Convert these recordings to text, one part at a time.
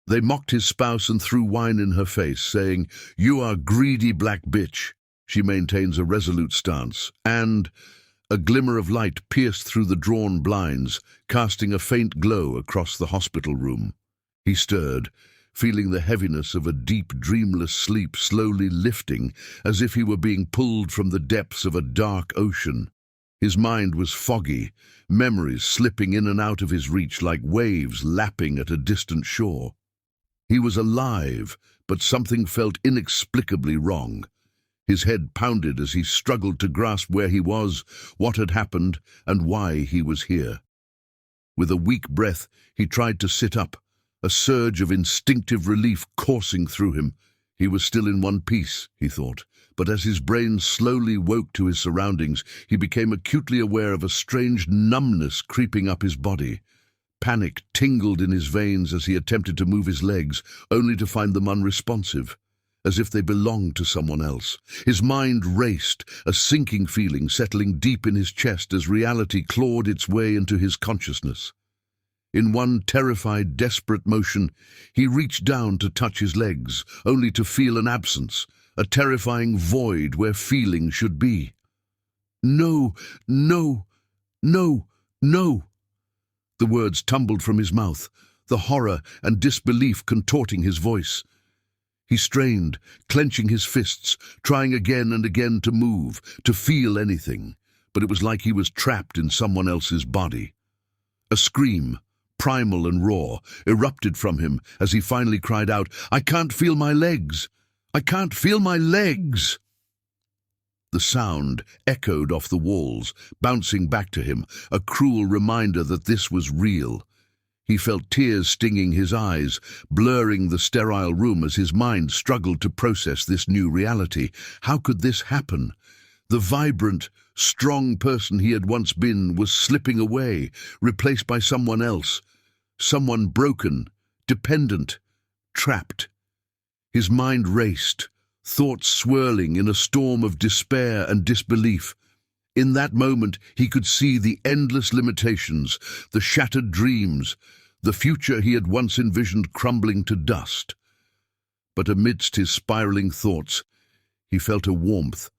They mocked his spouse and threw wine in her face, saying, "You are greedy black bitch." She maintains a resolute stance, and a glimmer of light pierced through the drawn blinds, casting a faint glow across the hospital room. He stirred, feeling the heaviness of a deep, dreamless sleep slowly lifting, as if he were being pulled from the depths of a dark ocean. His mind was foggy, memories slipping in and out of his reach like waves lapping at a distant shore. He was alive, but something felt inexplicably wrong. His head pounded as he struggled to grasp where he was, what had happened, and why he was here. With a weak breath, he tried to sit up, a surge of instinctive relief coursing through him. He was still in one piece, he thought, but as his brain slowly woke to his surroundings, he became acutely aware of a strange numbness creeping up his body. Panic tingled in his veins as he attempted to move his legs, only to find them unresponsive, as if they belonged to someone else. His mind raced, a sinking feeling settling deep in his chest as reality clawed its way into his consciousness. In one terrified, desperate motion, he reached down to touch his legs, only to feel an absence, a terrifying void where feeling should be. "No, no, no, no!" The words tumbled from his mouth, the horror and disbelief contorting his voice. He strained, clenching his fists, trying again and again to move, to feel anything, but it was like he was trapped in someone else's body. A scream, primal and raw, erupted from him as he finally cried out, "I can't feel my legs! I can't feel my legs!" The sound echoed off the walls, bouncing back to him, a cruel reminder that this was real. He felt tears stinging his eyes, blurring the sterile room as his mind struggled to process this new reality. How could this happen? The vibrant, strong person he had once been was slipping away, replaced by someone else, someone broken, dependent, trapped. His mind raced, thoughts swirling in a storm of despair and disbelief. In that moment, he could see the endless limitations, the shattered dreams, the future he had once envisioned crumbling to dust. But amidst his spiraling thoughts, he felt a warmth,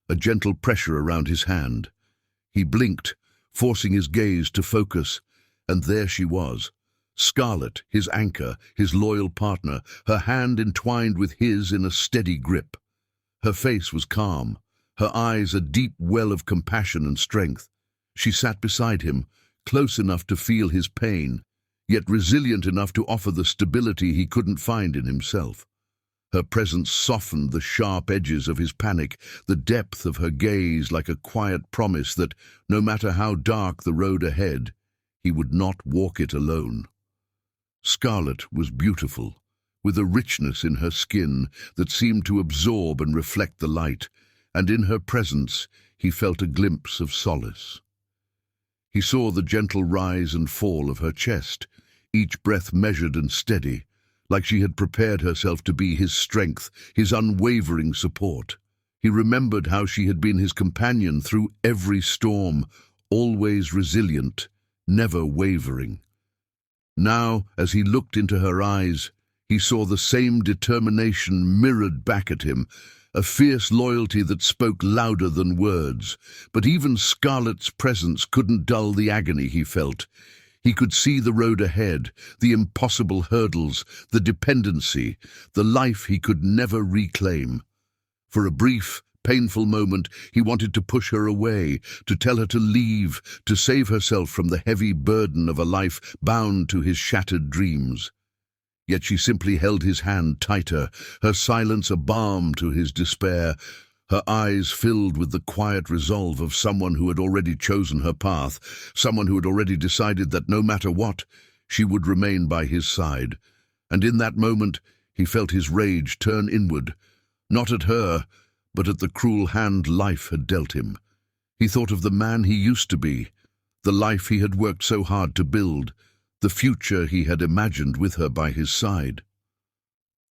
a gentle pressure around his hand. He blinked, forcing his gaze to focus, and there she was. Scarlett, his anchor, his loyal partner, her hand entwined with his in a steady grip. Her face was calm, her eyes a deep well of compassion and strength. She sat beside him, close enough to feel his pain, yet resilient enough to offer the stability he couldn't find in himself. Her presence softened the sharp edges of his panic, the depth of her gaze like a quiet promise that, no matter how dark the road ahead, he would not walk it alone. Scarlett was beautiful, with a richness in her skin that seemed to absorb and reflect the light, and in her presence he felt a glimpse of solace. He saw the gentle rise and fall of her chest, each breath measured and steady, like she had prepared herself to be his strength, his unwavering support. He remembered how she had been his companion through every storm, always resilient, never wavering. Now, as he looked into her eyes, he saw the same determination mirrored back at him, a fierce loyalty that spoke louder than words. But even Scarlett's presence couldn't dull the agony he felt. He could see the road ahead, the impossible hurdles, the dependency, the life he could never reclaim. For a brief, painful moment, he wanted to push her away, to tell her to leave, to save herself from the heavy burden of a life bound to his shattered dreams. Yet she simply held his hand tighter, her silence a balm to his despair, her eyes filled with the quiet resolve of someone who had already chosen her path, someone who had already decided that no matter what, she would remain by his side. And in that moment, he felt his rage turn inward, not at her, but at the cruel hand life had dealt him. He thought of the man he used to be, the life he had worked so hard to build, the future he had imagined with her by his side.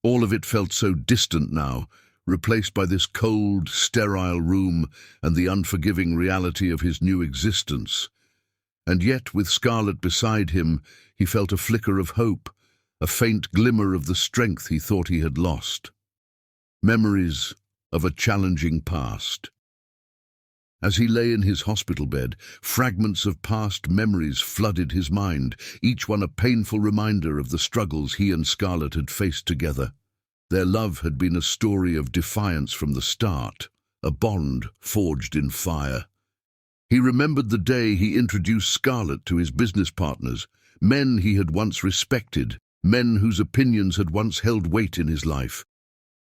All of it felt so distant now, replaced by this cold, sterile room and the unforgiving reality of his new existence. And yet, with Scarlett beside him, he felt a flicker of hope, a faint glimmer of the strength he thought he had lost. Memories of a challenging past. As he lay in his hospital bed, fragments of past memories flooded his mind, each one a painful reminder of the struggles he and Scarlett had faced together. Their love had been a story of defiance from the start, a bond forged in fire. He remembered the day he introduced Scarlett to his business partners, men he had once respected, men whose opinions had once held weight in his life.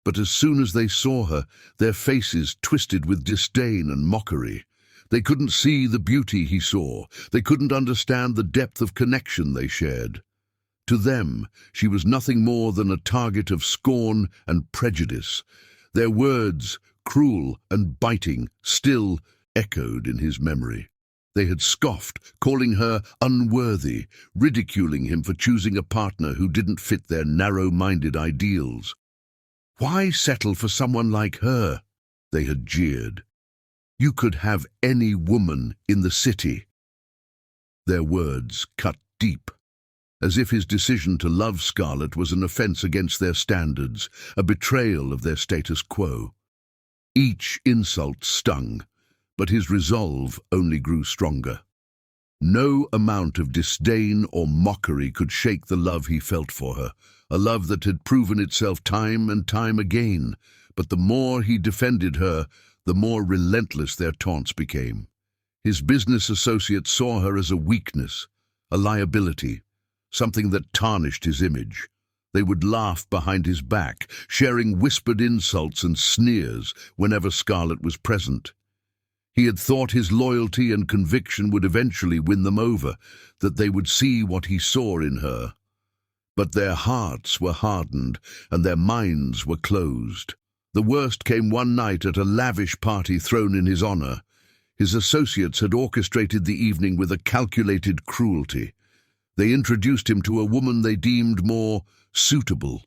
But as soon as they saw her, their faces twisted with disdain and mockery. They couldn't see the beauty he saw. They couldn't understand the depth of connection they shared. To them, she was nothing more than a target of scorn and prejudice. Their words, cruel and biting, still echoed in his memory. They had scoffed, calling her unworthy, ridiculing him for choosing a partner who didn't fit their narrow-minded ideals. Why settle for someone like her? They had jeered. You could have any woman in the city. Their words cut deep, as if his decision to love Scarlett was an offense against their standards, a betrayal of their status quo. Each insult stung, but his resolve only grew stronger. No amount of disdain or mockery could shake the love he felt for her, a love that had proven itself time and time again. But the more he defended her, the more relentless their taunts became. His business associates saw her as a weakness, a liability, something that tarnished his image. They would laugh behind his back, sharing whispered insults and sneers whenever Scarlett was present. He had thought his loyalty and conviction would eventually win them over, that they would see what he saw in her. But their hearts were hardened and their minds were closed. The worst came one night at a lavish party thrown in his honor. His associates had orchestrated the evening with a calculated cruelty. They introduced him to a woman they deemed more suitable,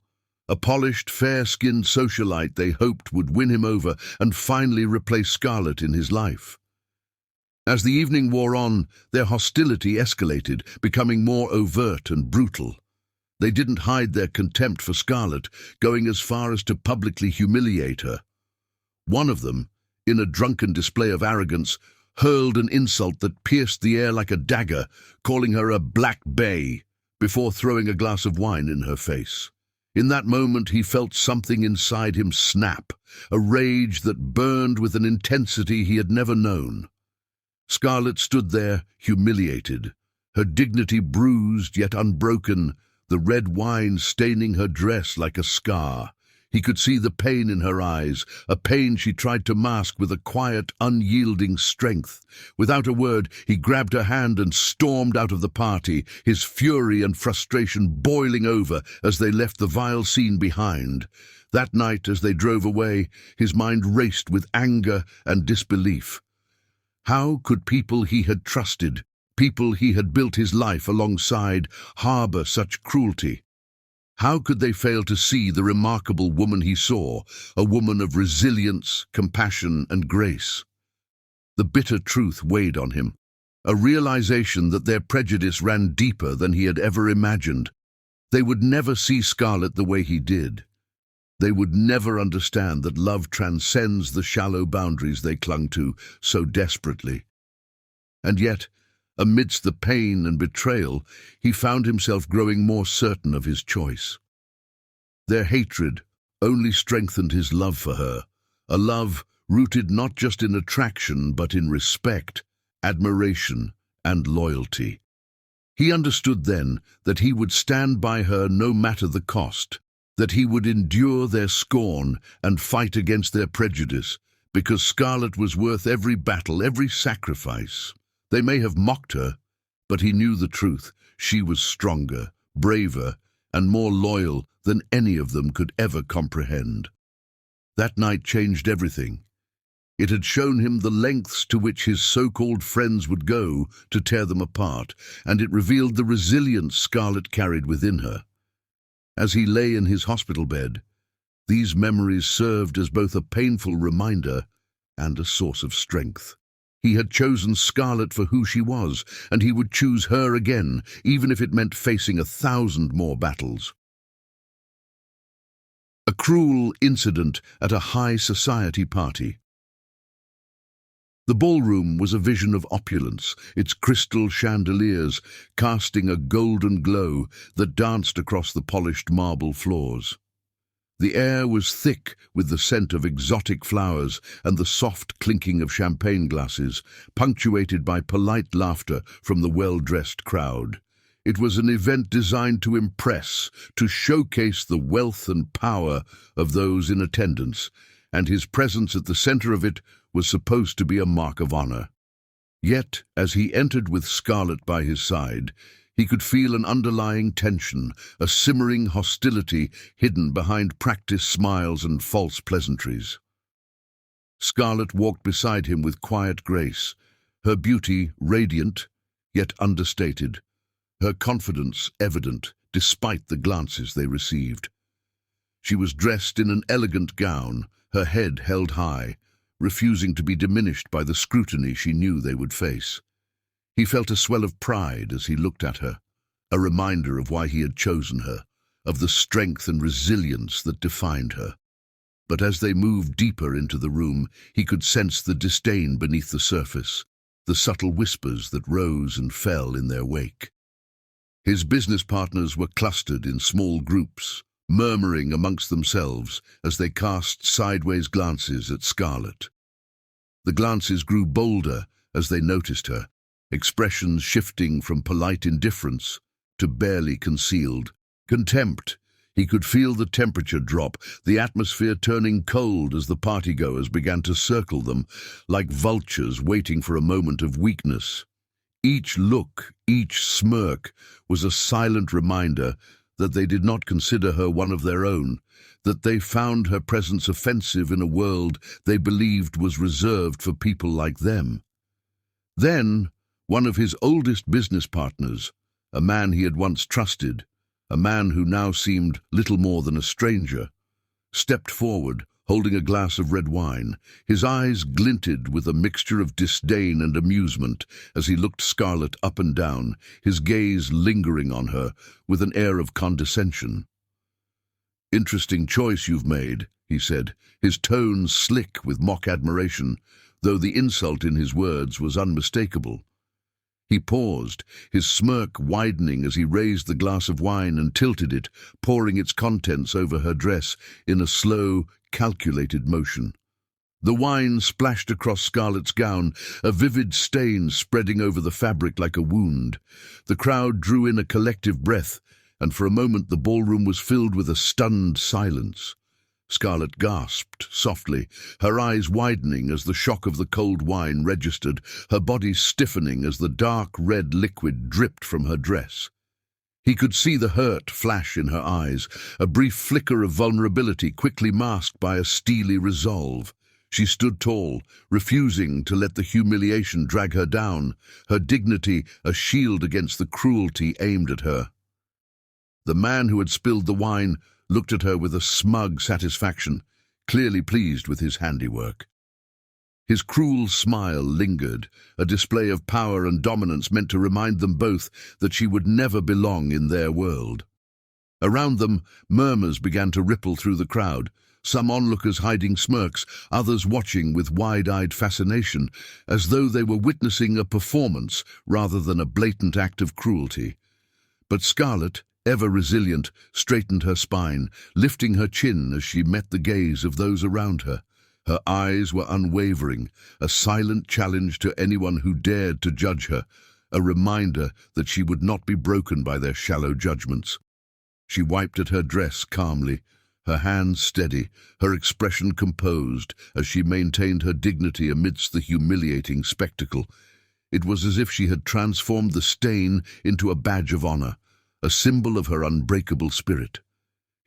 a polished, fair-skinned socialite they hoped would win him over and finally replace Scarlett in his life. As the evening wore on, their hostility escalated, becoming more overt and brutal. They didn't hide their contempt for Scarlett, going as far as to publicly humiliate her. One of them, in a drunken display of arrogance, hurled an insult that pierced the air like a dagger, calling her a black bay, before throwing a glass of wine in her face. In that moment he felt something inside him snap, a rage that burned with an intensity he had never known. Scarlett stood there, humiliated, her dignity bruised yet unbroken, the red wine staining her dress like a scar. He could see the pain in her eyes, a pain she tried to mask with a quiet, unyielding strength. Without a word, he grabbed her hand and stormed out of the party, his fury and frustration boiling over as they left the vile scene behind. That night, as they drove away, his mind raced with anger and disbelief. How could people he had trusted, people he had built his life alongside, harbor such cruelty? How could they fail to see the remarkable woman he saw, a woman of resilience, compassion, and grace? The bitter truth weighed on him, a realization that their prejudice ran deeper than he had ever imagined. They would never see Scarlett the way he did. They would never understand that love transcends the shallow boundaries they clung to so desperately. And yet, amidst the pain and betrayal, he found himself growing more certain of his choice. Their hatred only strengthened his love for her, a love rooted not just in attraction but in respect, admiration, and loyalty. He understood then that he would stand by her no matter the cost, that he would endure their scorn and fight against their prejudice, because Scarlett was worth every battle, every sacrifice. They may have mocked her, but he knew the truth. She was stronger, braver, and more loyal than any of them could ever comprehend. That night changed everything. It had shown him the lengths to which his so-called friends would go to tear them apart, and it revealed the resilience Scarlett carried within her. As he lay in his hospital bed, these memories served as both a painful reminder and a source of strength. He had chosen Scarlett for who she was, and he would choose her again, even if it meant facing 1,000 more battles. cruel incident at a high society party. The ballroom was a vision of opulence, its crystal chandeliers casting a golden glow that danced across the polished marble floors. The air was thick with the scent of exotic flowers and the soft clinking of champagne glasses, punctuated by polite laughter from the well-dressed crowd. It was an event designed to impress, to showcase the wealth and power of those in attendance, and his presence at the center of it was supposed to be a mark of honor. Yet, as he entered with Scarlett by his side, he could feel an underlying tension, a simmering hostility hidden behind practiced smiles and false pleasantries. Scarlett walked beside him with quiet grace, her beauty radiant, yet understated, her confidence evident despite the glances they received. She was dressed in an elegant gown, her head held high, refusing to be diminished by the scrutiny she knew they would face. He felt a swell of pride as he looked at her, a reminder of why he had chosen her, of the strength and resilience that defined her. But as they moved deeper into the room, he could sense the disdain beneath the surface, the subtle whispers that rose and fell in their wake. His business partners were clustered in small groups, murmuring amongst themselves as they cast sideways glances at Scarlett. The glances grew bolder as they noticed her, expressions shifting from polite indifference to barely concealed contempt. He could feel the temperature drop, the atmosphere turning cold as the partygoers began to circle them, like vultures waiting for a moment of weakness. Each look, each smirk, was a silent reminder that they did not consider her one of their own, that they found her presence offensive in a world they believed was reserved for people like them. Then, one of his oldest business partners, a man he had once trusted, a man who now seemed little more than a stranger, stepped forward, holding a glass of red wine. His eyes glinted with a mixture of disdain and amusement as he looked Scarlett up and down, his gaze lingering on her with an air of condescension. "Interesting choice you've made," he said, his tone slick with mock admiration, though the insult in his words was unmistakable. He paused, his smirk widening as he raised the glass of wine and tilted it, pouring its contents over her dress in a slow, calculated motion. The wine splashed across Scarlett's gown, a vivid stain spreading over the fabric like a wound. The crowd drew in a collective breath, and for a moment the ballroom was filled with a stunned silence. Scarlett gasped softly, her eyes widening as the shock of the cold wine registered, her body stiffening as the dark red liquid dripped from her dress. He could see the hurt flash in her eyes, a brief flicker of vulnerability quickly masked by a steely resolve. She stood tall, refusing to let the humiliation drag her down, her dignity a shield against the cruelty aimed at her. The man who had spilled the wine looked at her with a smug satisfaction, clearly pleased with his handiwork. His cruel smile lingered, a display of power and dominance meant to remind them both that she would never belong in their world. Around them, murmurs began to ripple through the crowd, some onlookers hiding smirks, others watching with wide-eyed fascination, as though they were witnessing a performance rather than a blatant act of cruelty. But Scarlett, ever resilient, straightened her spine, lifting her chin as she met the gaze of those around her. Her eyes were unwavering, a silent challenge to anyone who dared to judge her, a reminder that she would not be broken by their shallow judgments. She wiped at her dress calmly, her hands steady, her expression composed as she maintained her dignity amidst the humiliating spectacle. It was as if she had transformed the stain into a badge of honor, a symbol of her unbreakable spirit.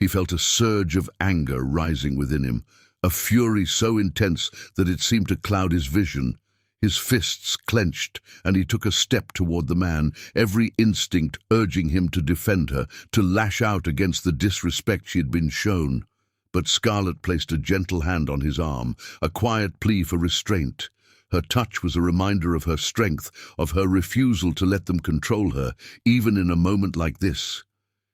He felt a surge of anger rising within him, a fury so intense that it seemed to cloud his vision. His fists clenched, and he took a step toward the man, every instinct urging him to defend her, to lash out against the disrespect she had been shown. But Scarlett placed a gentle hand on his arm, a quiet plea for restraint. Her touch was a reminder of her strength, of her refusal to let them control her, even in a moment like this.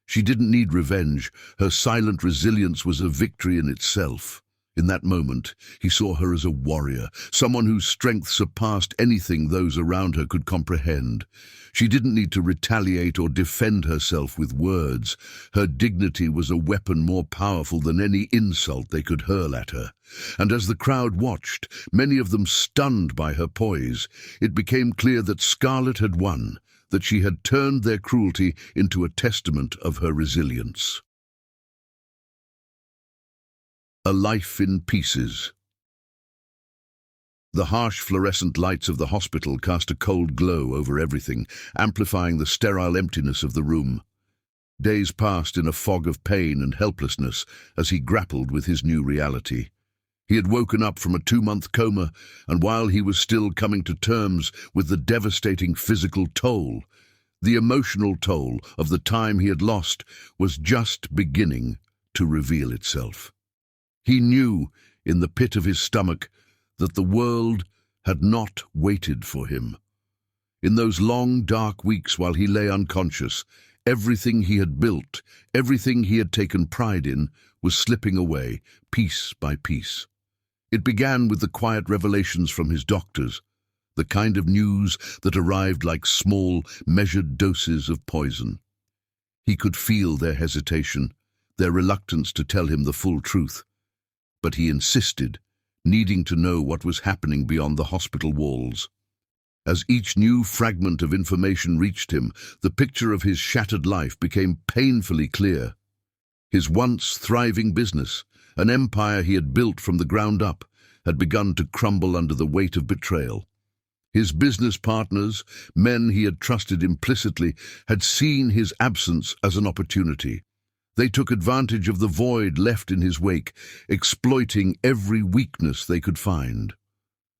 She didn't need revenge. Her silent resilience was a victory in itself. In that moment, he saw her as a warrior, someone whose strength surpassed anything those around her could comprehend. She didn't need to retaliate or defend herself with words. Her dignity was a weapon more powerful than any insult they could hurl at her. And as the crowd watched, many of them stunned by her poise, it became clear that Scarlett had won, that she had turned their cruelty into a testament of her resilience. A life in pieces. The harsh fluorescent lights of the hospital cast a cold glow over everything, amplifying the sterile emptiness of the room. Days passed in a fog of pain and helplessness as he grappled with his new reality. He had woken up from a 2-month coma, and while he was still coming to terms with the devastating physical toll, the emotional toll of the time he had lost was just beginning to reveal itself. He knew, in the pit of his stomach, that the world had not waited for him. In those long, dark weeks while he lay unconscious, everything he had built, everything he had taken pride in, was slipping away, piece by piece. It began with the quiet revelations from his doctors, the kind of news that arrived like small, measured doses of poison. He could feel their hesitation, their reluctance to tell him the full truth. But he insisted, needing to know what was happening beyond the hospital walls. As each new fragment of information reached him, the picture of his shattered life became painfully clear. His once thriving business, an empire he had built from the ground up, had begun to crumble under the weight of betrayal. His business partners, men he had trusted implicitly, had seen his absence as an opportunity. They took advantage of the void left in his wake, exploiting every weakness they could find.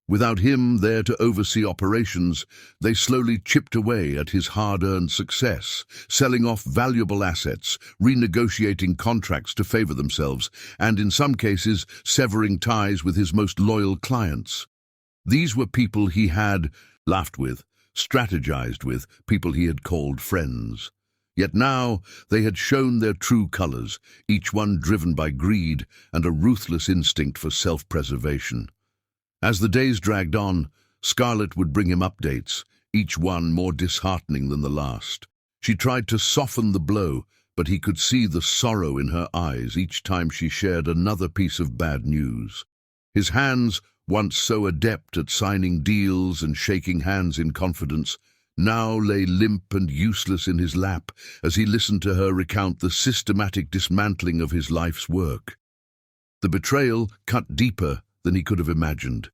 Without him there to oversee operations, they slowly chipped away at his hard-earned success, selling off valuable assets, renegotiating contracts to favor themselves, and in some cases severing ties with his most loyal clients. These were people he had laughed with, strategized with, people he had called friends. Yet now they had shown their true colors, each one driven by greed and a ruthless instinct for self-preservation. As the days dragged on, Scarlett would bring him updates, each one more disheartening than the last. She tried to soften the blow, but he could see the sorrow in her eyes each time she shared another piece of bad news. His hands, once so adept at signing deals and shaking hands in confidence, now lay limp and useless in his lap as he listened to her recount the systematic dismantling of his life's work. The betrayal cut deeper than he could have imagined.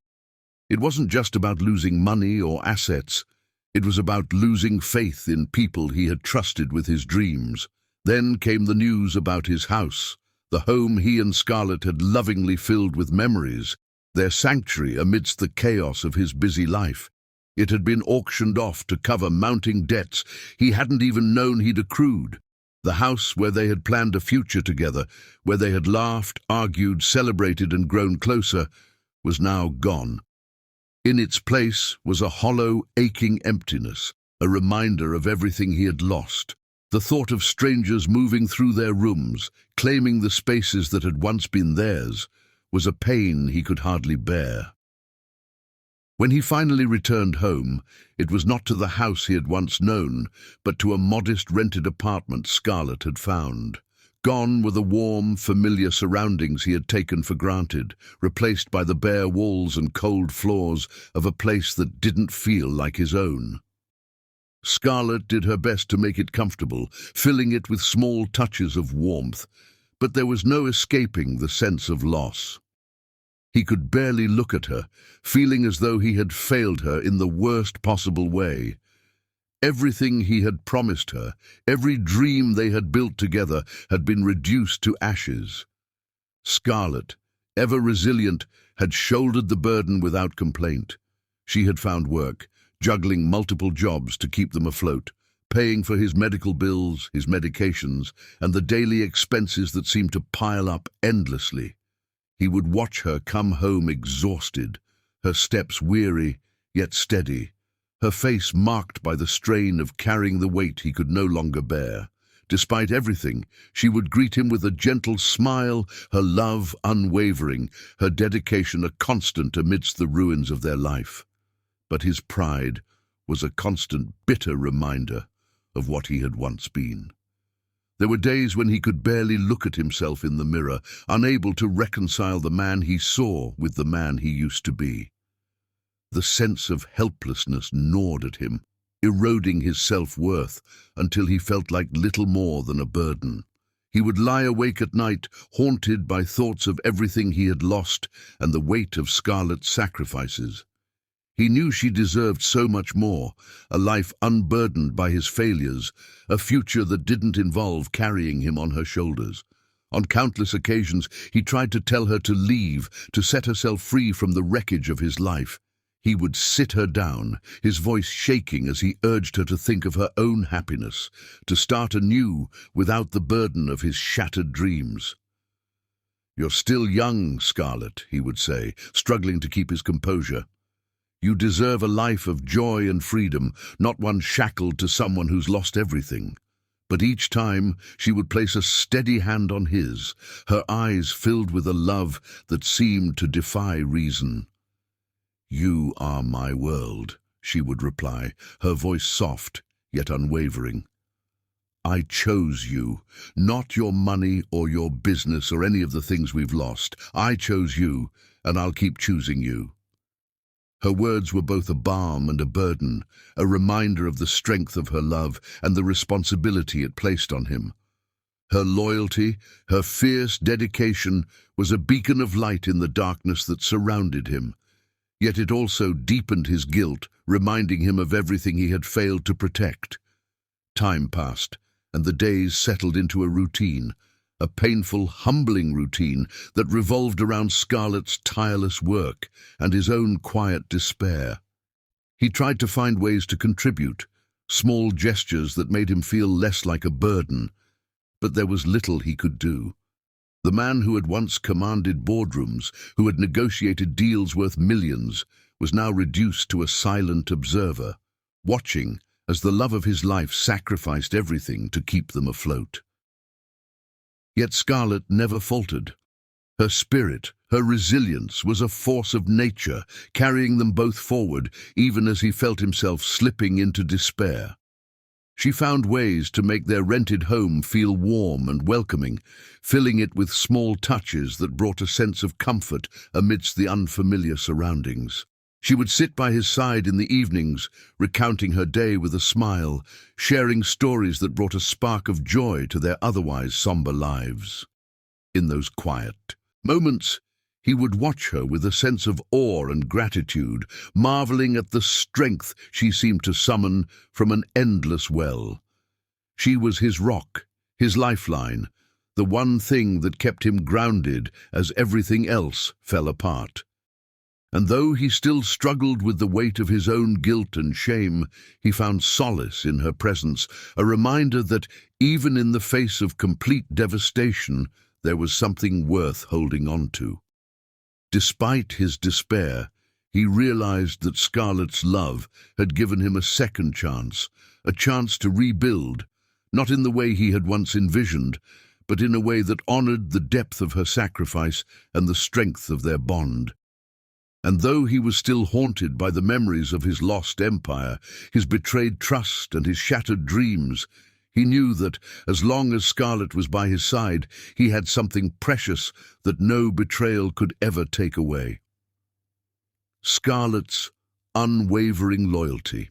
It wasn't just about losing money or assets. It was about losing faith in people he had trusted with his dreams. Then came the news about his house, the home he and Scarlett had lovingly filled with memories, their sanctuary amidst the chaos of his busy life. It had been auctioned off to cover mounting debts he hadn't even known he'd accrued. The house where they had planned a future together, where they had laughed, argued, celebrated and grown closer, was now gone. In its place was a hollow, aching emptiness, a reminder of everything he had lost. The thought of strangers moving through their rooms, claiming the spaces that had once been theirs, was a pain he could hardly bear. When he finally returned home, it was not to the house he had once known, but to a modest rented apartment Scarlett had found. Gone were the warm, familiar surroundings he had taken for granted, replaced by the bare walls and cold floors of a place that didn't feel like his own. Scarlett did her best to make it comfortable, filling it with small touches of warmth, but there was no escaping the sense of loss. He could barely look at her, feeling as though he had failed her in the worst possible way. Everything he had promised her, every dream they had built together, had been reduced to ashes. Scarlett, ever resilient, had shouldered the burden without complaint. She had found work, juggling multiple jobs to keep them afloat, paying for his medical bills, his medications, and the daily expenses that seemed to pile up endlessly. He would watch her come home exhausted, her steps weary yet steady, her face marked by the strain of carrying the weight he could no longer bear. Despite everything, she would greet him with a gentle smile, her love unwavering, her dedication a constant amidst the ruins of their life. But his pride was a constant, bitter reminder of what he had once been. There were days when he could barely look at himself in the mirror, unable to reconcile the man he saw with the man he used to be. The sense of helplessness gnawed at him, eroding his self-worth until he felt like little more than a burden. He would lie awake at night, haunted by thoughts of everything he had lost and the weight of Scarlett's sacrifices. He knew she deserved so much more, a life unburdened by his failures, a future that didn't involve carrying him on her shoulders. On countless occasions, he tried to tell her to leave, to set herself free from the wreckage of his life. He would sit her down, his voice shaking as he urged her to think of her own happiness, to start anew without the burden of his shattered dreams. "You're still young, Scarlett," he would say, struggling to keep his composure. "You deserve a life of joy and freedom, not one shackled to someone who's lost everything." But each time she would place a steady hand on his, her eyes filled with a love that seemed to defy reason. "You are my world," she would reply, her voice soft yet unwavering. "I chose you, not your money or your business or any of the things we've lost. I chose you, and I'll keep choosing you." Her words were both a balm and a burden, a reminder of the strength of her love and the responsibility it placed on him. Her loyalty, her fierce dedication, was a beacon of light in the darkness that surrounded him. Yet it also deepened his guilt, reminding him of everything he had failed to protect. Time passed, and the days settled into a routine, a painful, humbling routine that revolved around Scarlett's tireless work and his own quiet despair. He tried to find ways to contribute, small gestures that made him feel less like a burden, but there was little he could do. The man who had once commanded boardrooms, who had negotiated deals worth millions, was now reduced to a silent observer, watching as the love of his life sacrificed everything to keep them afloat. Yet Scarlett never faltered. Her spirit, her resilience, was a force of nature, carrying them both forward, even as he felt himself slipping into despair. She found ways to make their rented home feel warm and welcoming, filling it with small touches that brought a sense of comfort amidst the unfamiliar surroundings. She would sit by his side in the evenings, recounting her day with a smile, sharing stories that brought a spark of joy to their otherwise somber lives. In those quiet moments, he would watch her with a sense of awe and gratitude, marveling at the strength she seemed to summon from an endless well. She was his rock, his lifeline, the one thing that kept him grounded as everything else fell apart. And though he still struggled with the weight of his own guilt and shame, he found solace in her presence, a reminder that even in the face of complete devastation, there was something worth holding on to. Despite his despair, he realized that Scarlett's love had given him a second chance, a chance to rebuild, not in the way he had once envisioned, but in a way that honored the depth of her sacrifice and the strength of their bond. And though he was still haunted by the memories of his lost empire, his betrayed trust and his shattered dreams, he knew that, as long as Scarlett was by his side, he had something precious that no betrayal could ever take away. Scarlett's unwavering loyalty.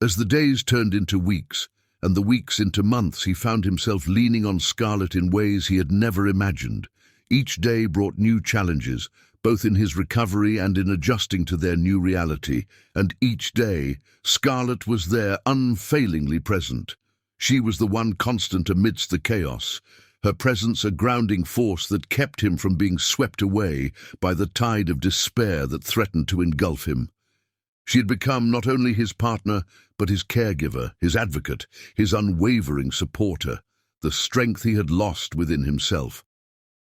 As the days turned into weeks, and the weeks into months, he found himself leaning on Scarlett in ways he had never imagined. Each day brought new challenges, both in his recovery and in adjusting to their new reality, and each day Scarlett was there, unfailingly present. She was the one constant amidst the chaos, her presence a grounding force that kept him from being swept away by the tide of despair that threatened to engulf him. She had become not only his partner, but his caregiver, his advocate, his unwavering supporter, the strength he had lost within himself.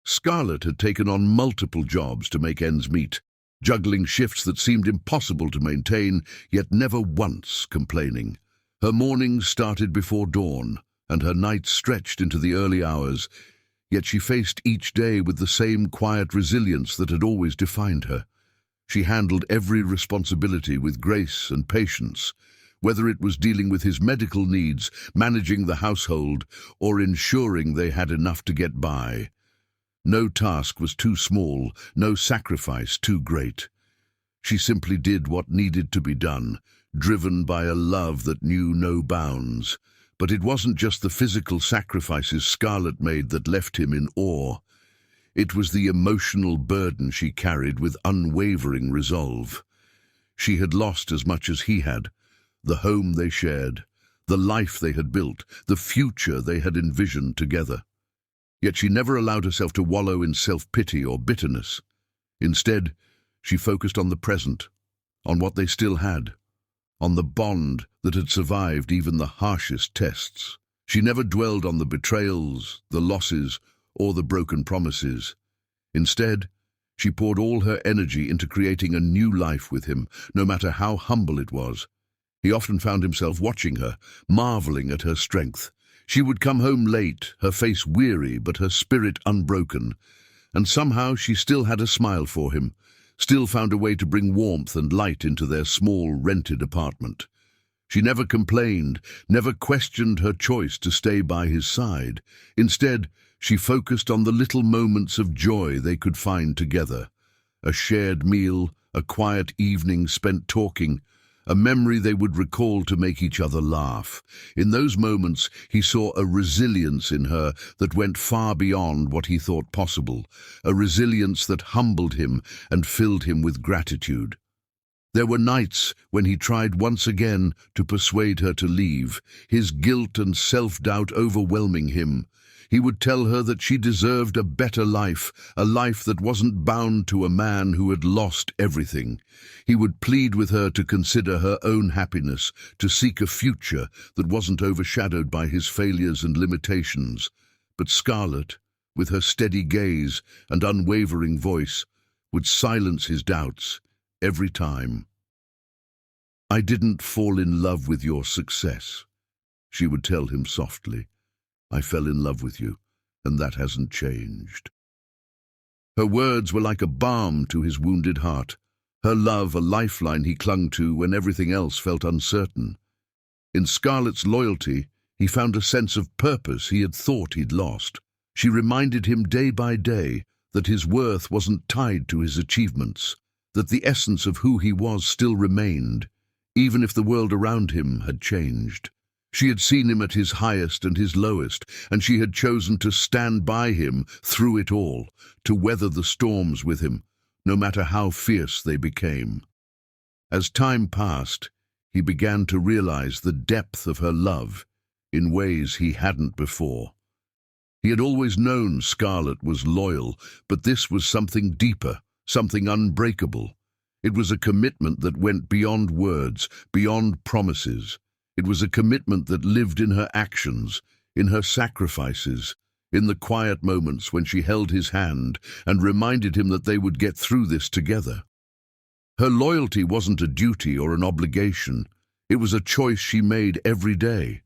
Scarlett had taken on multiple jobs to make ends meet, juggling shifts that seemed impossible to maintain, yet never once complaining. Her mornings started before dawn, and her nights stretched into the early hours, yet she faced each day with the same quiet resilience that had always defined her. She handled every responsibility with grace and patience, whether it was dealing with his medical needs, managing the household, or ensuring they had enough to get by. No task was too small, no sacrifice too great. She simply did what needed to be done, driven by a love that knew no bounds. But it wasn't just the physical sacrifices Scarlett made that left him in awe. It was the emotional burden she carried with unwavering resolve. She had lost as much as he had, the home they shared, the life they had built, the future they had envisioned together. Yet she never allowed herself to wallow in self-pity or bitterness. Instead, she focused on the present, on what they still had, on the bond that had survived even the harshest tests. She never dwelled on the betrayals, the losses, or the broken promises. Instead, she poured all her energy into creating a new life with him, no matter how humble it was. He often found himself watching her, marveling at her strength. She would come home late, her face weary but her spirit unbroken, and somehow she still had a smile for him, still found a way to bring warmth and light into their small, rented apartment. She never complained, never questioned her choice to stay by his side. Instead, she focused on the little moments of joy they could find together. A shared meal, a quiet evening spent talking, a memory they would recall to make each other laugh. In those moments, he saw a resilience in her that went far beyond what he thought possible, a resilience that humbled him and filled him with gratitude. There were nights when he tried once again to persuade her to leave, his guilt and self-doubt overwhelming him. He would tell her that she deserved a better life, a life that wasn't bound to a man who had lost everything. He would plead with her to consider her own happiness, to seek a future that wasn't overshadowed by his failures and limitations. But Scarlett, with her steady gaze and unwavering voice, would silence his doubts every time. "I didn't fall in love with your success," she would tell him softly. "I fell in love with you, and that hasn't changed." Her words were like a balm to his wounded heart, her love a lifeline he clung to when everything else felt uncertain. In Scarlett's loyalty, he found a sense of purpose he had thought he'd lost. She reminded him day by day that his worth wasn't tied to his achievements, that the essence of who he was still remained, even if the world around him had changed. She had seen him at his highest and his lowest, and she had chosen to stand by him through it all, to weather the storms with him, no matter how fierce they became. As time passed, he began to realize the depth of her love in ways he hadn't before. He had always known Scarlett was loyal, but this was something deeper, something unbreakable. It was a commitment that went beyond words, beyond promises. It was a commitment that lived in her actions, in her sacrifices, in the quiet moments when she held his hand and reminded him that they would get through this together. Her loyalty wasn't a duty or an obligation. It was a choice she made every day,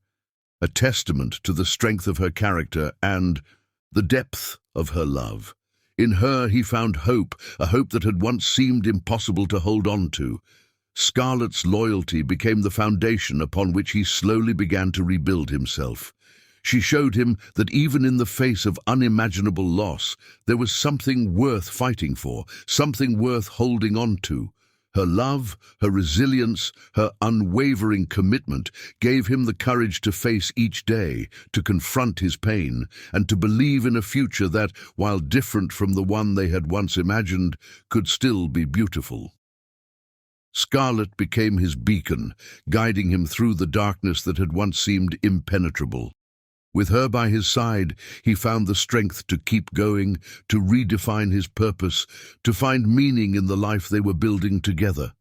a testament to the strength of her character and the depth of her love. In her he found hope, a hope that had once seemed impossible to hold on to. Scarlett's loyalty became the foundation upon which he slowly began to rebuild himself. She showed him that even in the face of unimaginable loss, there was something worth fighting for, something worth holding on to. Her love, her resilience, her unwavering commitment gave him the courage to face each day, to confront his pain, and to believe in a future that, while different from the one they had once imagined, could still be beautiful. Scarlett became his beacon, guiding him through the darkness that had once seemed impenetrable. With her by his side, he found the strength to keep going, to redefine his purpose, to find meaning in the life they were building together.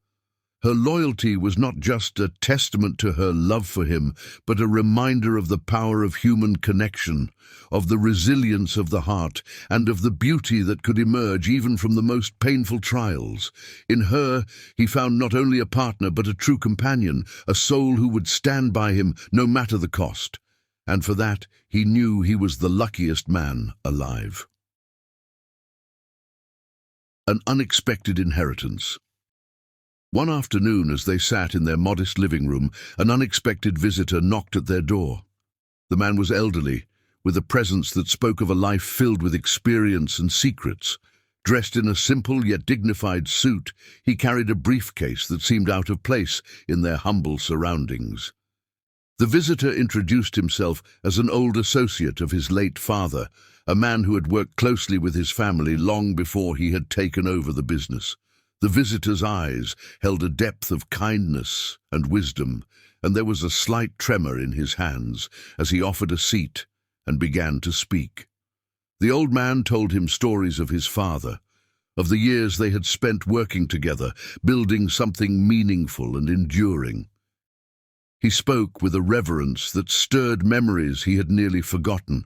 Her loyalty was not just a testament to her love for him, but a reminder of the power of human connection, of the resilience of the heart, and of the beauty that could emerge even from the most painful trials. In her, he found not only a partner but a true companion, a soul who would stand by him no matter the cost. and for that he knew he was the luckiest man alive. An unexpected inheritance. One afternoon, as they sat in their modest living room, an unexpected visitor knocked at their door. The man was elderly, with a presence that spoke of a life filled with experience and secrets. Dressed in a simple yet dignified suit, he carried a briefcase that seemed out of place in their humble surroundings. The visitor introduced himself as an old associate of his late father, a man who had worked closely with his family long before he had taken over the business. The visitor's eyes held a depth of kindness and wisdom, and there was a slight tremor in his hands as he offered a seat and began to speak. The old man told him stories of his father, of the years they had spent working together, building something meaningful and enduring. He spoke with a reverence that stirred memories he had nearly forgotten,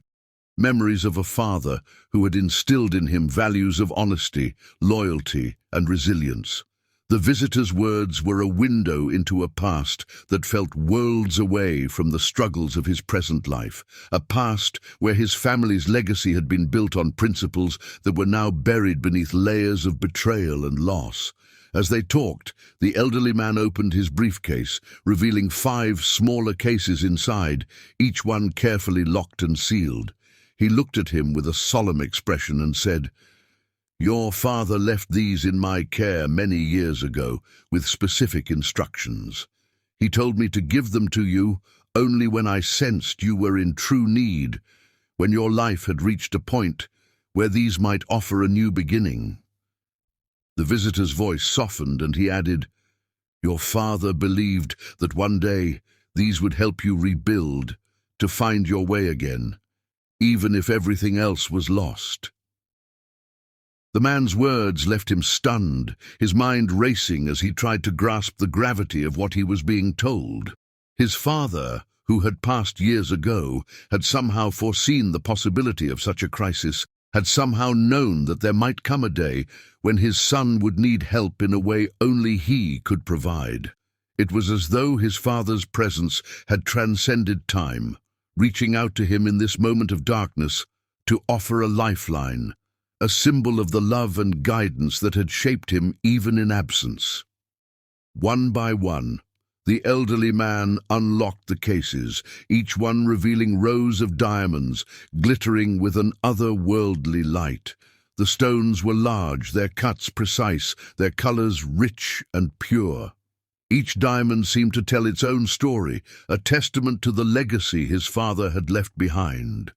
memories of a father who had instilled in him values of honesty, loyalty, and resilience. The visitor's words were a window into a past that felt worlds away from the struggles of his present life, a past where his family's legacy had been built on principles that were now buried beneath layers of betrayal and loss. As they talked, the elderly man opened his briefcase, revealing 5 smaller cases inside, each one carefully locked and sealed. He looked at him with a solemn expression and said, "Your father left these in my care many years ago, with specific instructions. He told me to give them to you only when I sensed you were in true need, when your life had reached a point where these might offer a new beginning." The visitor's voice softened and he added, "Your father believed that one day these would help you rebuild, to find your way again, even if everything else was lost." The man's words left him stunned, his mind racing as he tried to grasp the gravity of what he was being told. His father, who had passed years ago, had somehow foreseen the possibility of such a crisis, had somehow known that there might come a day when his son would need help in a way only he could provide. It was as though his father's presence had transcended time, reaching out to him in this moment of darkness to offer a lifeline, a symbol of the love and guidance that had shaped him even in absence. One by one, the elderly man unlocked the cases, each one revealing rows of diamonds, glittering with an otherworldly light. The stones were large, their cuts precise, their colors rich and pure. Each diamond seemed to tell its own story, a testament to the legacy his father had left behind.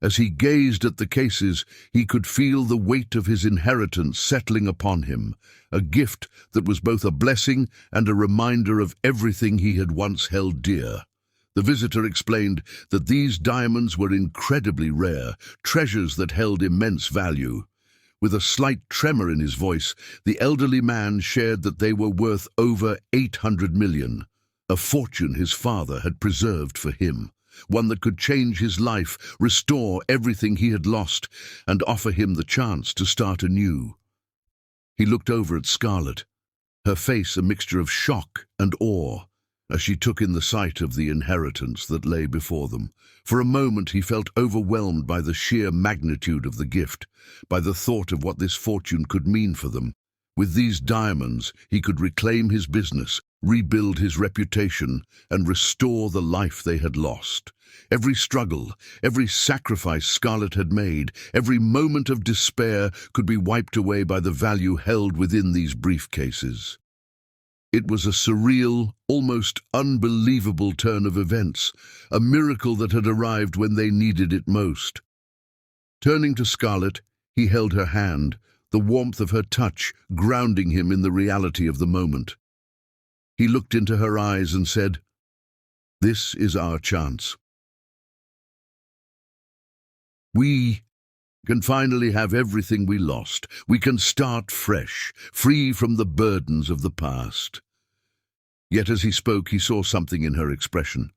As he gazed at the cases, he could feel the weight of his inheritance settling upon him, a gift that was both a blessing and a reminder of everything he had once held dear. The visitor explained that these diamonds were incredibly rare, treasures that held immense value. With a slight tremor in his voice, the elderly man shared that they were worth over 800 million, a fortune his father had preserved for him, one that could change his life, restore everything he had lost, and offer him the chance to start anew. He looked over at Scarlett, her face a mixture of shock and awe, as she took in the sight of the inheritance that lay before them. For a moment he felt overwhelmed by the sheer magnitude of the gift, by the thought of what this fortune could mean for them. With these diamonds he could reclaim his business, rebuild his reputation, and restore the life they had lost. Every struggle, every sacrifice Scarlett had made, every moment of despair could be wiped away by the value held within these briefcases. It was a surreal, almost unbelievable turn of events, a miracle that had arrived when they needed it most. Turning to Scarlett, he held her hand, the warmth of her touch grounding him in the reality of the moment. He looked into her eyes and said, "This is our chance. We can finally have everything we lost. We can start fresh, free from the burdens of the past." Yet as he spoke, he saw something in her expression,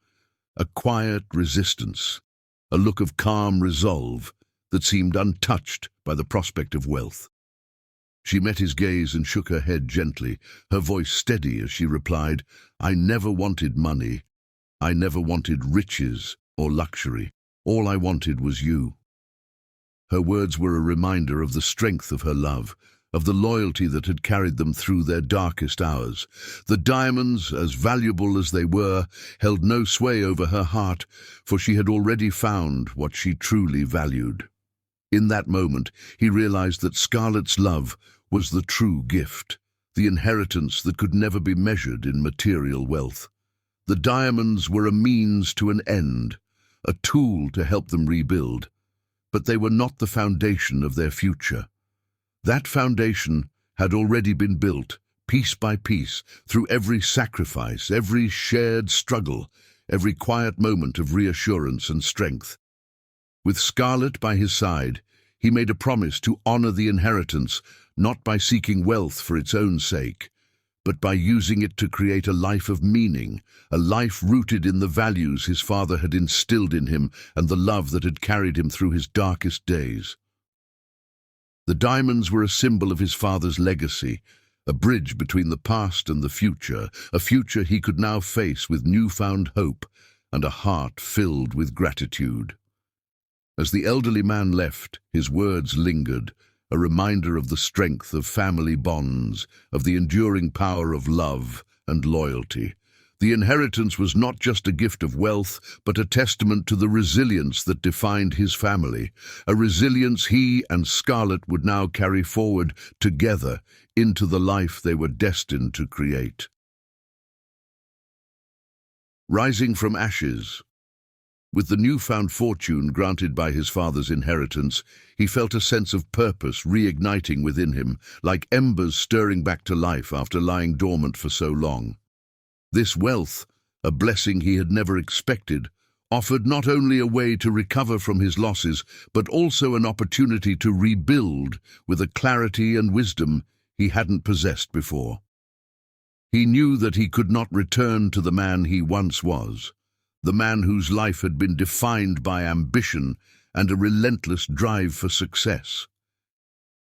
a quiet resistance, a look of calm resolve that seemed untouched by the prospect of wealth. She met his gaze and shook her head gently, her voice steady as she replied, "I never wanted money. I never wanted riches or luxury. All I wanted was you." Her words were a reminder of the strength of her love, of the loyalty that had carried them through their darkest hours. The diamonds, as valuable as they were, held no sway over her heart, for she had already found what she truly valued. In that moment, he realized that Scarlett's love was the true gift, the inheritance that could never be measured in material wealth. The diamonds were a means to an end, a tool to help them rebuild, but they were not the foundation of their future. That foundation had already been built, piece by piece, through every sacrifice, every shared struggle, every quiet moment of reassurance and strength. With Scarlett by his side, he made a promise to honor the inheritance, not by seeking wealth for its own sake, but by using it to create a life of meaning, a life rooted in the values his father had instilled in him and the love that had carried him through his darkest days. The diamonds were a symbol of his father's legacy, a bridge between the past and the future, a future he could now face with newfound hope and a heart filled with gratitude. As the elderly man left, his words lingered, a reminder of the strength of family bonds, of the enduring power of love and loyalty. The inheritance was not just a gift of wealth, but a testament to the resilience that defined his family, a resilience he and Scarlett would now carry forward together into the life they were destined to create. Rising from ashes. With the newfound fortune granted by his father's inheritance, he felt a sense of purpose reigniting within him, like embers stirring back to life after lying dormant for so long. This wealth, a blessing he had never expected, offered not only a way to recover from his losses, but also an opportunity to rebuild with a clarity and wisdom he hadn't possessed before. He knew that he could not return to the man he once was, the man whose life had been defined by ambition and a relentless drive for success.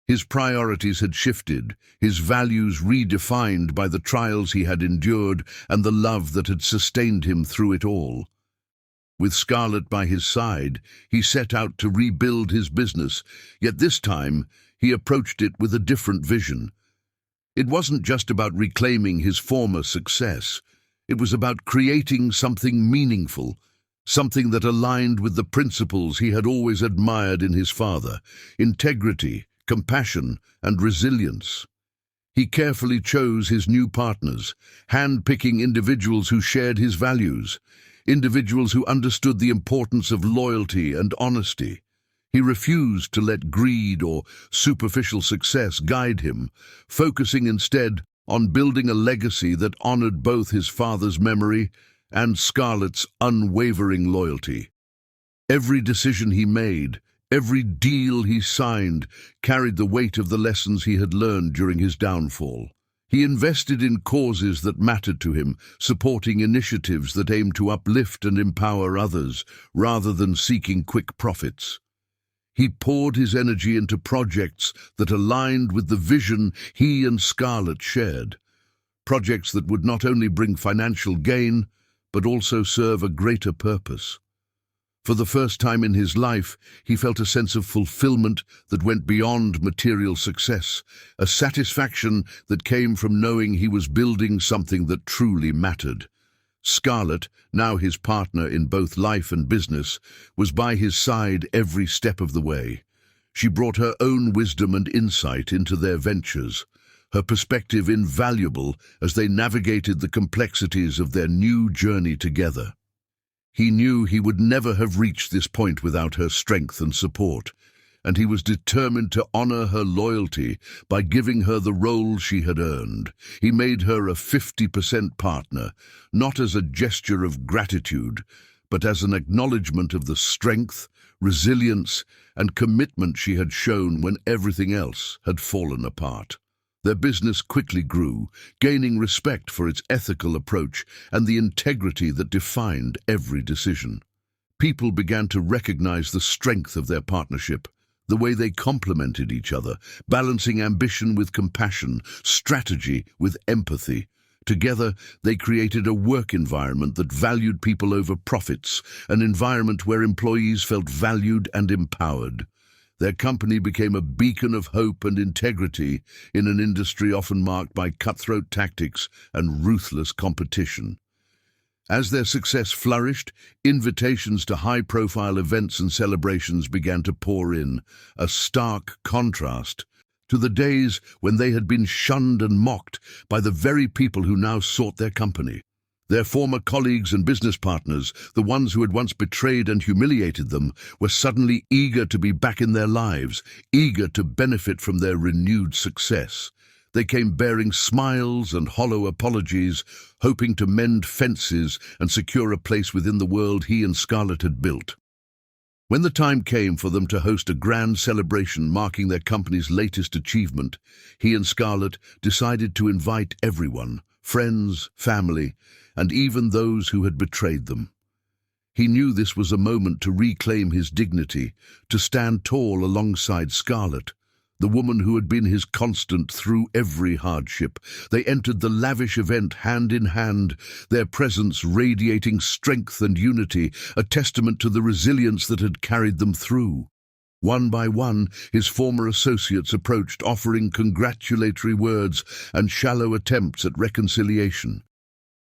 His priorities had shifted, his values redefined by the trials he had endured and the love that had sustained him through it all. With Scarlett by his side, he set out to rebuild his business, yet this time he approached it with a different vision. It wasn't just about reclaiming his former success. It was about creating something meaningful, something that aligned with the principles he had always admired in his father: integrity, compassion, and resilience. He carefully chose his new partners, hand-picking individuals who shared his values, individuals who understood the importance of loyalty and honesty. He refused to let greed or superficial success guide him, focusing instead on building a legacy that honored both his father's memory and Scarlett's unwavering loyalty. Every decision he made, every deal he signed, carried the weight of the lessons he had learned during his downfall. He invested in causes that mattered to him, supporting initiatives that aimed to uplift and empower others, rather than seeking quick profits. He poured his energy into projects that aligned with the vision he and Scarlett shared, projects that would not only bring financial gain, but also serve a greater purpose. For the first time in his life, he felt a sense of fulfillment that went beyond material success, a satisfaction that came from knowing he was building something that truly mattered. Scarlett, now his partner in both life and business, was by his side every step of the way. She brought her own wisdom and insight into their ventures, her perspective invaluable as they navigated the complexities of their new journey together. He knew he would never have reached this point without her strength and support, and he was determined to honor her loyalty by giving her the role she had earned. He made her a 50% partner, not as a gesture of gratitude, but as an acknowledgement of the strength, resilience, and commitment she had shown when everything else had fallen apart. Their business quickly grew, gaining respect for its ethical approach and the integrity that defined every decision. People began to recognize the strength of their partnership, the way they complemented each other, balancing ambition with compassion, strategy with empathy, Together, they created a work environment that valued people over profits, an environment where employees felt valued and empowered. Their company became a beacon of hope and integrity in an industry often marked by cutthroat tactics and ruthless competition. As their success flourished, invitations to high-profile events and celebrations began to pour in, a stark contrast to the days when they had been shunned and mocked by the very people who now sought their company. Their former colleagues and business partners, the ones who had once betrayed and humiliated them, were suddenly eager to be back in their lives, eager to benefit from their renewed success. They came bearing smiles and hollow apologies, hoping to mend fences and secure a place within the world he and Scarlett had built. When the time came for them to host a grand celebration marking their company's latest achievement, he and Scarlett decided to invite everyone, friends, family, and even those who had betrayed them. He knew this was a moment to reclaim his dignity, to stand tall alongside Scarlett, the woman who had been his constant through every hardship. They entered the lavish event hand in hand, their presence radiating strength and unity, a testament to the resilience that had carried them through. One by one, his former associates approached, offering congratulatory words and shallow attempts at reconciliation.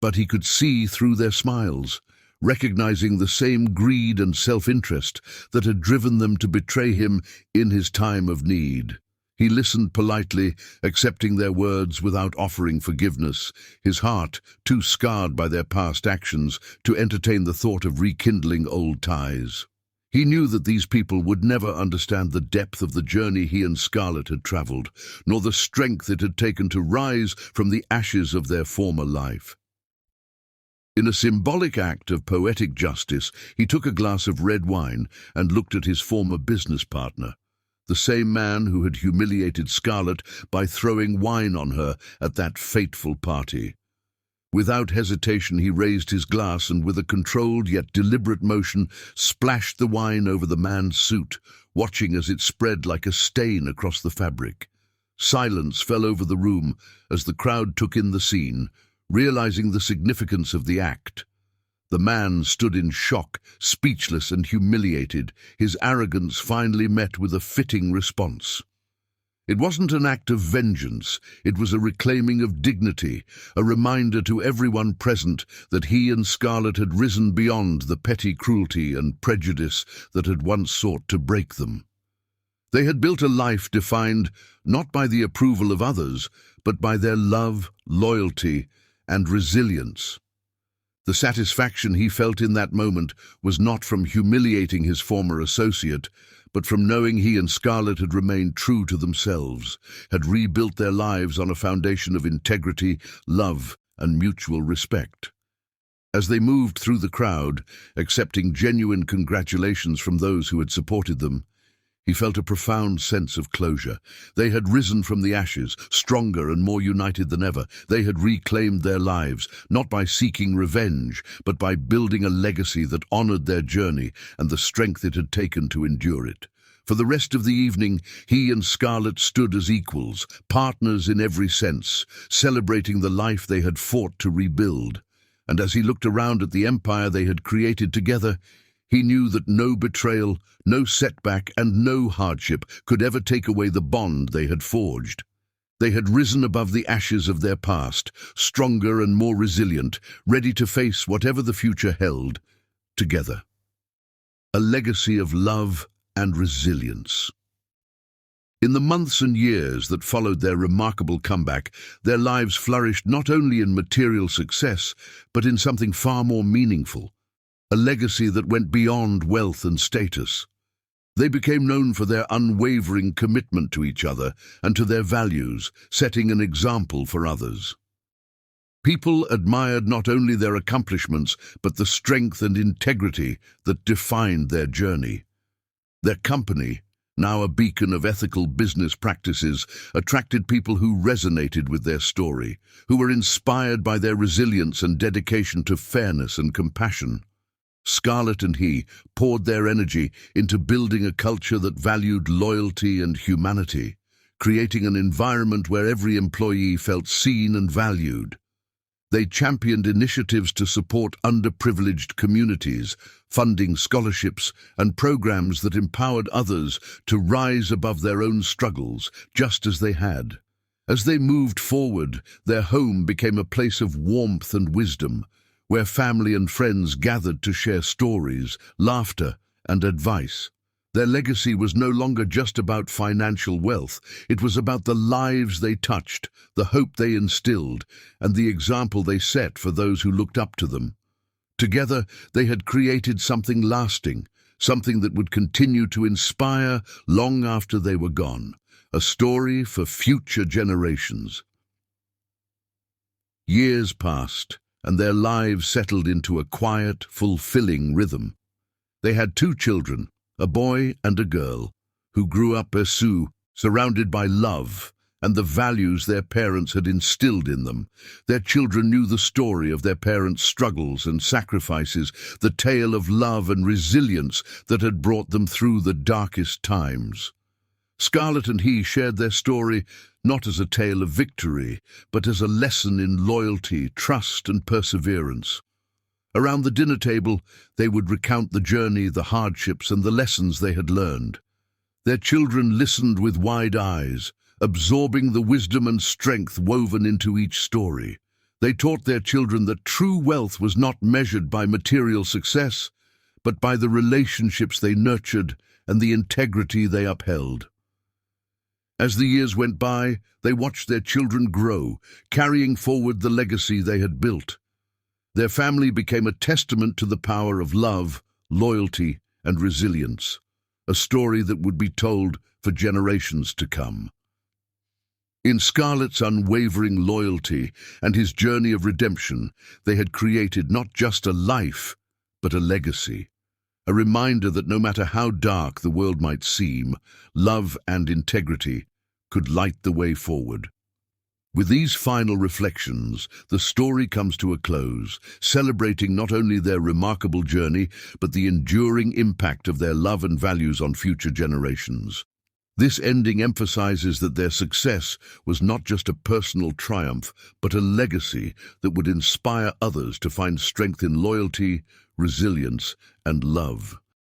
But he could see through their smiles, recognizing the same greed and self-interest that had driven them to betray him in his time of need. He listened politely, accepting their words without offering forgiveness, his heart too scarred by their past actions to entertain the thought of rekindling old ties. He knew that these people would never understand the depth of the journey he and Scarlett had traveled, nor the strength it had taken to rise from the ashes of their former life. In a symbolic act of poetic justice, he took a glass of red wine and looked at his former business partner, the same man who had humiliated Scarlett by throwing wine on her at that fateful party. Without hesitation, he raised his glass and, with a controlled yet deliberate motion, splashed the wine over the man's suit, watching as it spread like a stain across the fabric. Silence fell over the room as the crowd took in the scene, realizing the significance of the act. The man stood in shock, speechless and humiliated, his arrogance finally met with a fitting response. It wasn't an act of vengeance, it was a reclaiming of dignity, a reminder to everyone present that he and Scarlett had risen beyond the petty cruelty and prejudice that had once sought to break them. They had built a life defined not by the approval of others, but by their love, loyalty, and resilience. The satisfaction he felt in that moment was not from humiliating his former associate, but from knowing he and Scarlett had remained true to themselves, had rebuilt their lives on a foundation of integrity, love, and mutual respect. As they moved through the crowd, accepting genuine congratulations from those who had supported them, he felt a profound sense of closure. They had risen from the ashes, stronger and more united than ever. They had reclaimed their lives, not by seeking revenge, but by building a legacy that honored their journey and the strength it had taken to endure it. For the rest of the evening, he and Scarlett stood as equals, partners in every sense, celebrating the life they had fought to rebuild. And as he looked around at the empire they had created together, he knew that no betrayal, no setback, and no hardship could ever take away the bond they had forged. They had risen above the ashes of their past, stronger and more resilient, ready to face whatever the future held, together. A legacy of love and resilience. In the months and years that followed their remarkable comeback, their lives flourished not only in material success, but in something far more meaningful. A legacy that went beyond wealth and status. They became known for their unwavering commitment to each other and to their values, setting an example for others. People admired not only their accomplishments, but the strength and integrity that defined their journey. Their company, now a beacon of ethical business practices, attracted people who resonated with their story, who were inspired by their resilience and dedication to fairness and compassion. Scarlett and he poured their energy into building a culture that valued loyalty and humanity, creating an environment where every employee felt seen and valued. They championed initiatives to support underprivileged communities, funding scholarships and programs that empowered others to rise above their own struggles, just as they had. As they moved forward, their home became a place of warmth and wisdom, where family and friends gathered to share stories, laughter, and advice. Their legacy was no longer just about financial wealth. It was about the lives they touched, the hope they instilled, and the example they set for those who looked up to them. Together, they had created something lasting, something that would continue to inspire long after they were gone, a story for future generations. Years passed, and their lives settled into a quiet, fulfilling rhythm. They had 2 children, a boy and a girl, who grew up as Sue, surrounded by love and the values their parents had instilled in them. Their children knew the story of their parents' struggles and sacrifices, the tale of love and resilience that had brought them through the darkest times. Scarlett and he shared their story not as a tale of victory, but as a lesson in loyalty, trust, and perseverance. Around the dinner table, they would recount the journey, the hardships, and the lessons they had learned. Their children listened with wide eyes, absorbing the wisdom and strength woven into each story. They taught their children that true wealth was not measured by material success, but by the relationships they nurtured and the integrity they upheld. As the years went by, they watched their children grow, carrying forward the legacy they had built. Their family became a testament to the power of love, loyalty, and resilience, a story that would be told for generations to come. In Scarlett's unwavering loyalty and his journey of redemption, they had created not just a life, but a legacy. A reminder that no matter how dark the world might seem, love and integrity could light the way forward. With these final reflections, the story comes to a close, celebrating not only their remarkable journey, but the enduring impact of their love and values on future generations. This ending emphasizes that their success was not just a personal triumph, but a legacy that would inspire others to find strength in loyalty, resilience, and love.